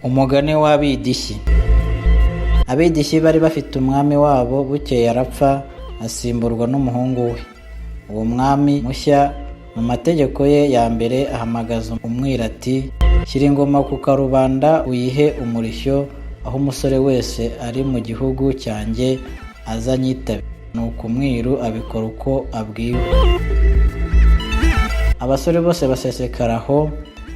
Umugani w'Abidishyi. Abidishyi bari bafite umwami wabo, bukeye arapfa asimburwa n'umuhungu we. Uwo mwami mushya mu mategeko ye ya mbere ahamagaza umwira ati, shyira ingoma ku karubanda uyihe umurishyo, aho umusore wese ari mu gihugu cyanjye aza anyitabe. Nuko umwiru abikora uko abwiwe. Abasore bose basesekara aho.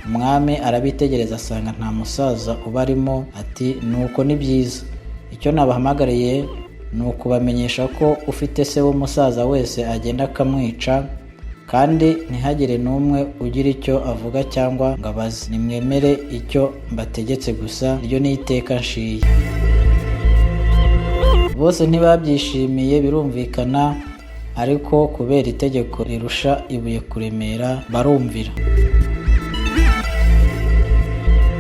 Umwami arabitegereza asanga nta musaza ubarimo, ati nuko ni byiza. Icyo nabahamagariye ni ukubamenyesha ko ufite se w'umusaza wese agenda akamwica, kandi ntihagire n'umwe ugira icyo avuga cyangwa ngo abaze. Nimwemere icyo mbategetse gusa, iryo ni iteka nshiye. Bose ntibabyishimiye birumvikana, ariko kubera itegeko rirusha ibuye kuremera barumvira.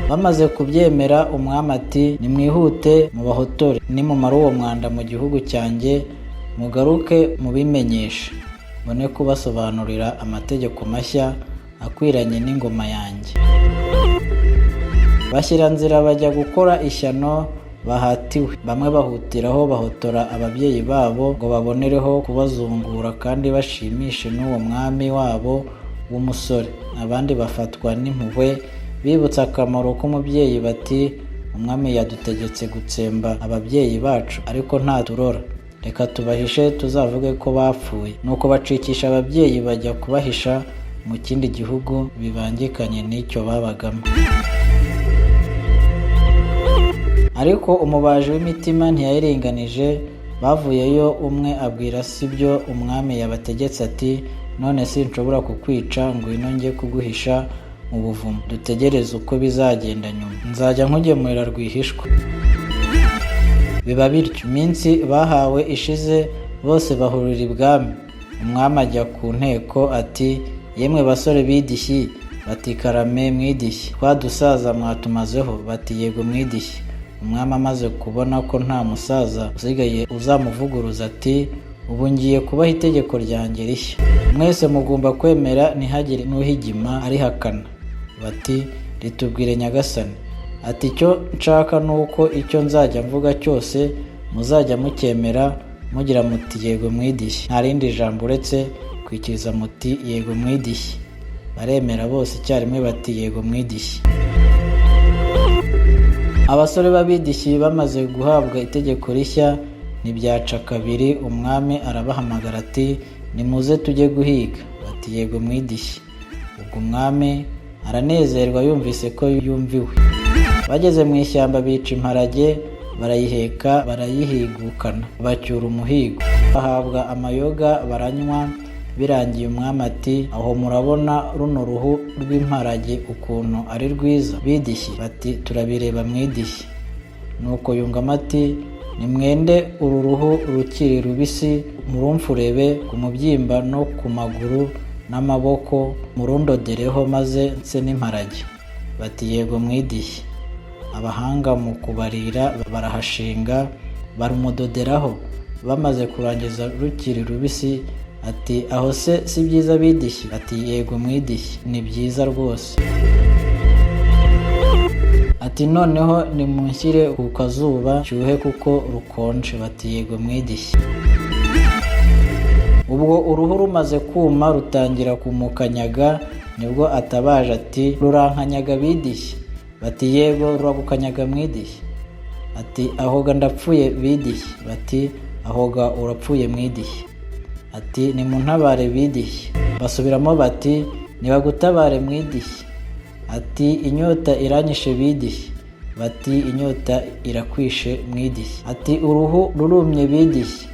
Bamaze kubyemera, umwami ati, nimwihute mubahotore, nimumara uwo mwanda mu gihugu cyanjye mugaruke mubimenyeshe, mbone kubasobanurira amategeko mashya akwiranye n'ingoma yanjye. Bashyira nzira bajya gukora ishyano bahatiwe. Bamwe bahutiraho bahotora ababyeyi babo ngo babonereho kubazungura kandi bashimishe n'uwo mwami wabo w'umusore. Abandi bafatwa n'impuhwe, bibutsa akamaro k'umubyeyi bati, umwami yadutegetse gutsemba ababyeyi bacu, ariko ntaturora. Reka tubahishe tuzavuge ko bapfuye. Nuko bacikisha ababyeyi bajya kubahisha mu kindi gihugu bibangikanye n'icyo babagamo. Ariko umubaji w'imitima ntiyayiringanije. Bavuyeyo, umwe abwira sibyo umwami yabategetse ati, none sinshobora kukwica, ngwino njye kuguhisha mu buvumo, dutegereze uko bizagenda nyuma, nzajya nkugemurira rwihishwa. Biba bityo. Iminsi bahawe ishize, bose bahurira ibwami. Umwami ajya ku nteko ati, yemwe basore b'Idishyi? Bati, karame mwidishyi. Twa dusaza mwatumazeho? Bati, yego mwidishyi. Umwami amaze kubona ko nta musaza usigaye uzamuvuguruza ati, ubu ngiye kubaha itegeko ryanjye rishya. Mwese mugomba kwemera, ntihagire n'uhigima arihakana. Bati, ritubwire nyagasani. Ati, icyo nshaka ni uko icyo nzajya mvuga cyose muzajya mucyemera mugira muti yego mwidishyi, nta rindi jambo uretse kwikiriza muti yego mwidishyi. Baremera bose icyarimwe bati yego mwidishyi. Abasore b'Abidishyi bamaze guhabwa itegeko rishya, ntibyaca kabiri umwami arabahamagara ati, nimuze tujye guhiga. Bati, yego mwidishyi. Ubwo umwami aranezerwa yumvise ko yumviwe. Bageze mu ishyamba bica imparage, barayiheka barayihigukana, bacyura umuhigo. Bahabwa amayoga baranywa. Birangiye umwami ati, aho murabona runo ruhu rw'imparage ukuntu ari rwiza b'Idishyi? Bati, turabireba mwidishyi. Nuko yungamo ati, nimwende uru ruhu rukiri rubisi murumfurebe ku mubyimba no ku maguru n'amaboko, murundodereho maze nse n'imparage. Bati, yego mwidishyi. Abahanga mu kubarira barahashinga barumudoderaho. Bamaze kurangiza rukiri rubisi, ati, aho se si byiza b'Idishyi? Ati, yego mwidishyi, ni byiza rwose. Ati, noneho nimunshyire ku kazuba cyuhe kuko rukonje. Bati, yego mwidishyi. Ubwo uruhu rumaze kuma rutangira kumukanyaga, nibwo atabaje ati, rurankanyaga b'Idishyi? Bati, yego ruragukanyaga mwidishyi. Ati, ahoga ndapfuye b'Idishyi? Bati, ahoga urapfuye mwidishyi. Ati, nimuntabare b'Idishyi. Basubiramo bati, nibagutabare mwidishyi. Ati, inyota iranyishe b'Idishyi? Bati, inyota irakwishe mwidishyi. Ati, uruhu rurumye b'Idishyi?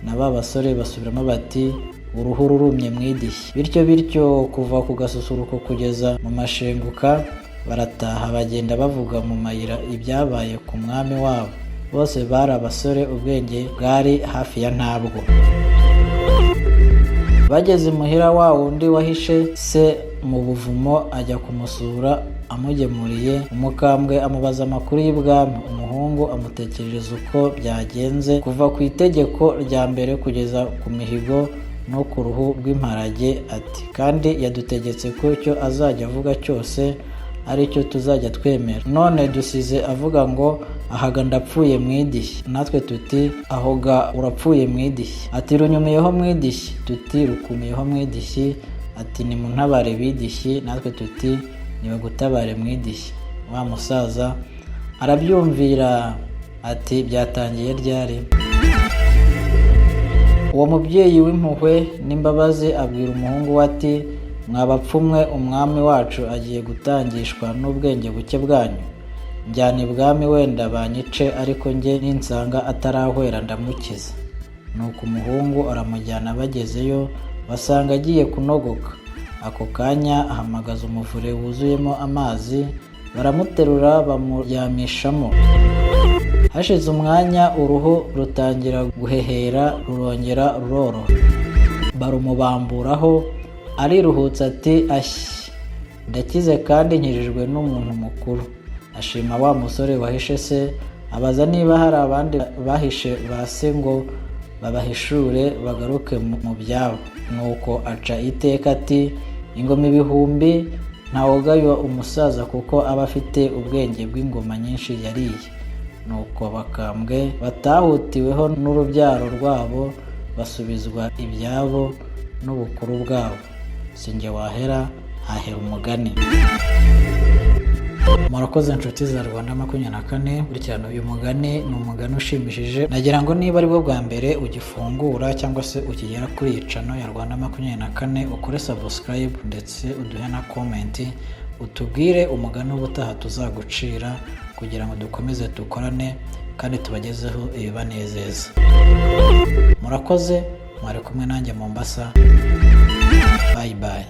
Na ba basore basubiramo bati, uruhu rurumye mwidishyi. Bityo bityo kuva ku gasusuruko kugeza mu mashenguka, barataha bagenda bavuga mu mayira ibyabaye ku mwami wabo. Bose bari abasore, ubwenge bwari hafi ya ntabwo. Bageze imuhira wa wundi wahishe se mu buvumo ajya kumusura amugemuriye. Umukambwe amubaza amakuru y'ibwami. Umuhungu amutekerereza uko byagenze kuva ku itegeko rya mbere kugeza ku mihigo no ku ruhu rw'imparage. Ati, kandi yadutegetse ko icyo azajya avuga cyose aricyo tuzajya twemera. None dusize avuga ngo ahaga ndapfuye mwidishyi, natwe tuti ahoga urapfuye mwidishyi. Ati runyumiyeho mwidishyi, tuti rukumiyeho mwidishyi. Ati nimuntabare bidishyi, natwe tuti nibagutabare mwidishyi. Wa musaza arabyumvira ati byatangiye ryari? Uwo mubyeyi w'impuhwe n'imbabazi abwira umuhungu we ati mwabapfumwe, umwami wacu agiye gutangishwa n'ubwenge buke bwanyu. Njyana ibwami wenda banyice, ariko njye ninsanga atarahwera ndamukiza. Nuko umuhungu aramujyana, bagezeyo basanga agiye kunogoka. Ako kanya ahamagaza umuvure wuzuyemo amazi, baramuterura bamuryamishamo. Hashize umwanya uruhu rutangira guhehera, rurongera ruroroha. Barumubamburaho, ariruhutsa ati ashyi, ndakize kandi nkijijwe n'umuntu mukuru. Ashima wa musore wahishe se, abaza niba hari abandi bahishe ba se ngo babahishure bagaruke mu byabo. Nuko aca iteka ati ingoma ibihumbi ntawogayo umusaza, kuko aba afite ubwenge bw'ingoma nyinshi yariye. Nuko bakambwe batahutiweho n'urubyaro rwabo basubizwa ibyabo n'ubukuru bwabo. Sinjye wahera hahera umugani. Murakoze inshuti za Rwanda 24, burikirana uyu mugani. Ni umugani ushimishije. Nagira ngo niba ari bwo bwa mbere ugifungura cyangwa se ukigera kuri iyi channel ya Rwanda 24, ukore subscribe ndetse uduhe na comment, utubwire umugani ubutaha tuzagucira, kugira ngo dukomeze dukorane kandi tubagezeho ibibanezeza. Murakoze, mwari kumwe nanjye Mombasa. Bye bye.